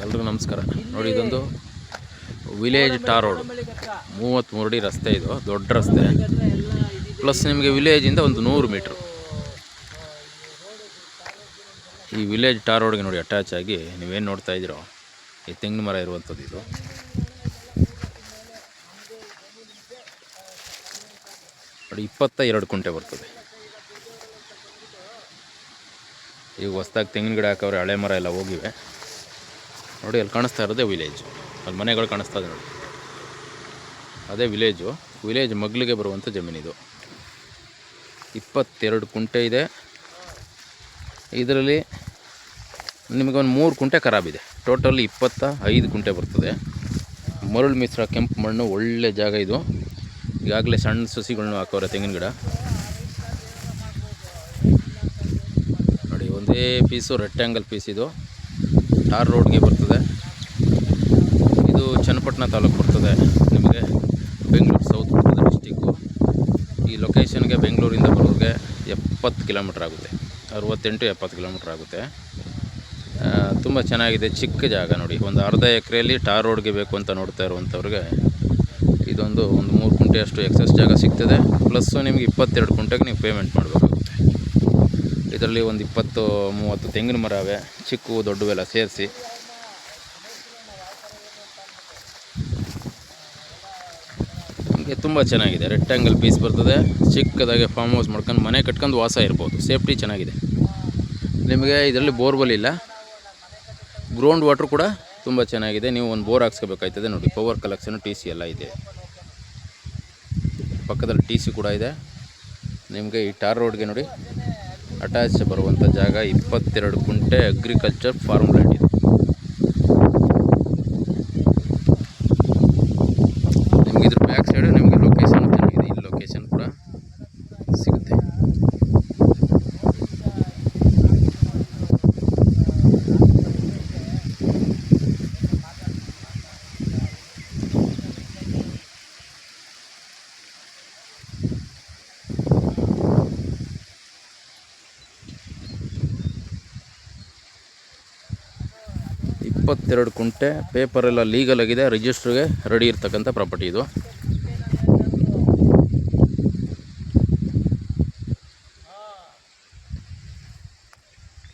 ಎಲ್ರಿಗೂ ನಮಸ್ಕಾರ. ನೋಡಿ, ಇದೊಂದು ವಿಲೇಜ್ ಟಾರ್ ರೋಡ್, 33 ಅಡಿ ರಸ್ತೆ. ಇದು ದೊಡ್ಡ ರಸ್ತೆ, ಪ್ಲಸ್ ನಿಮಗೆ ವಿಲೇಜಿಂದ ಒಂದು 100 ಮೀಟ್ರ್ ಈ ವಿಲೇಜ್ ಟಾರ್ ರೋಡ್ಗೆ ನೋಡಿ ಅಟ್ಯಾಚ್ ಆಗಿ ನೀವೇನು ನೋಡ್ತಾ ಇದ್ದೀರೋ ಈ ತೆಂಗಿನ ಮರ ಇರುವಂಥದ್ದು. ಇದು ನೋಡಿ 22 ಕುಂಟೆ ಬರ್ತದೆ. ಈಗ ಹೊಸ್ದಾಗಿ ತೆಂಗಿನ ಗಿಡ ಹಾಕವ್ರೆ, ಹಳೆ ಮರ ಎಲ್ಲ ಹೋಗಿವೆ. ನೋಡಿ, ಅಲ್ಲಿ ಕಾಣಿಸ್ತಾ ಇರೋದೇ ವಿಲೇಜ್. ಅಲ್ಲಿ ಮನೆಗಳು ಕಾಣಿಸ್ತಾ ಇದೆ ನೋಡಿ, ಅದೇ ವಿಲೇಜು. ವಿಲೇಜ್ ಮಗ್ಲಿಗೆ ಬರುವಂಥ ಜಮೀನಿದು. 22 ಕುಂಟೆ ಇದೆ. ಇದರಲ್ಲಿ ನಿಮಗೊಂದು 3 ಕುಂಟೆ ಖರಾಬಿದೆ. ಟೋಟಲ್ 25 ಕುಂಟೆ ಬರ್ತದೆ. ಮರಳು ಮಿಶ್ರ ಕೆಂಪು ಮಣ್ಣು, ಒಳ್ಳೆ ಜಾಗ ಇದು. ಈಗಾಗಲೇ ಸಣ್ಣ ಸಸಿಗಳನ್ನ ಹಾಕವ್ರೆ ತೆಂಗಿನ ಗಿಡ. ನೋಡಿ, ಒಂದೇ ಪೀಸು ರೆಕ್ಟ್ಯಾಂಗಲ್ ಪೀಸ್. ಇದು ಟಾರ್ ರೋಡ್ಗೆ ಬರ್ತದೆ. ಇದು ಚನ್ನಪಟ್ಟಣ ತಾಲೂಕು ಬರ್ತದೆ. ನಿಮಗೆ ಬೆಂಗಳೂರು ಸೌತ್ ಬರ್ತದೆ ಡಿಸ್ಟಿಕ್ಕು. ಈ ಲೊಕೇಶನ್ಗೆ ಬೆಂಗಳೂರಿಂದ ಬರೋರಿಗೆ 70 ಕಿಲೋಮೀಟ್ರ್ ಆಗುತ್ತೆ, 68-70 ಕಿಲೋಮೀಟ್ರ್ ಆಗುತ್ತೆ. ತುಂಬ ಚೆನ್ನಾಗಿದೆ, ಚಿಕ್ಕ ಜಾಗ. ನೋಡಿ, ಒಂದು ಅರ್ಧ ಎಕರೆಯಲ್ಲಿ ಟಾರ್ ರೋಡ್ಗೆ ಬೇಕು ಅಂತ ನೋಡ್ತಾ ಇರುವಂಥವ್ರಿಗೆ ಇದೊಂದು 3 ಕುಂಟೆಯಷ್ಟು ಎಕ್ಸಸ್ ಜಾಗ ಸಿಗ್ತದೆ. ಪ್ಲಸ್ಸು ನಿಮಗೆ 22 ಕುಂಟೆಗೆ ನೀವು ಪೇಮೆಂಟ್ ಮಾಡಬೇಕಾಗುತ್ತೆ. ಇದರಲ್ಲಿ ಒಂದು 20-30 ತೆಂಗಿನ ಮರ ಅವೆ, ಚಿಕ್ಕವು ದೊಡ್ಡವೆಲ್ಲ ಸೇರಿಸಿ. ನಮಗೆ ತುಂಬ ಚೆನ್ನಾಗಿದೆ. ರೆಕ್ಟ್ಯಾಂಗಲ್ ಪೀಸ್ ಬರ್ತದೆ. ಚಿಕ್ಕದಾಗೆ ಫಾರ್ಮ್ ಹೌಸ್ ಮಾಡ್ಕೊಂಡು ಮನೆ ಕಟ್ಕೊಂಡು ವಾಸ ಇರ್ಬೋದು. ಸೇಫ್ಟಿ ಚೆನ್ನಾಗಿದೆ. ನಿಮಗೆ ಇದರಲ್ಲಿ ಬೋರ್ವೆಲ್ ಇಲ್ಲ, ಗ್ರೌಂಡ್ ವಾಟ್ರ್ ಕೂಡ ತುಂಬ ಚೆನ್ನಾಗಿದೆ. ನೀವು ಒಂದು ಬೋರ್ ಹಾಕ್ಸ್ಕೋಬೇಕಾಯ್ತದೆ. ನೋಡಿ, ಪವರ್ ಕಲೆಕ್ಷನ್, TC ಎಲ್ಲ ಇದೆ. ಪಕ್ಕದಲ್ಲಿ TC ಕೂಡ ಇದೆ. ನಿಮಗೆ ಈ ಟಾರ್ ರೋಡ್ಗೆ ನೋಡಿ ಅಟ್ಯಾಚ್ ಬರುವಂಥ ಜಾಗ 22 ಕುಂಟೆ ಅಗ್ರಿಕಲ್ಚರ್ ಫಾರ್ಮ್ ಲ್ಯಾಂಡ್ ಇದೆ. ನಿಮಗೆ ಇದ್ರ ಬ್ಯಾಕ್ ಸೈಡ್ ನಿಮಗೆ ಲೊಕೇಶನ್ ಚೆನ್ನಾಗಿದೆ. ಇಲ್ಲಿ ಲೊಕೇಶನ್ ಕೂಡ ಸಿಗುತ್ತೆ. ಇಪ್ಪತ್ತೆರಡು ಕುಂಟೆ, ಪೇಪರೆಲ್ಲ ಲೀಗಲ್ ಆಗಿದೆ, ರಿಜಿಸ್ಟ್ರಿಗೆ ರೆಡಿ ಇರ್ತಕ್ಕಂಥ ಪ್ರಾಪರ್ಟಿ ಇದು.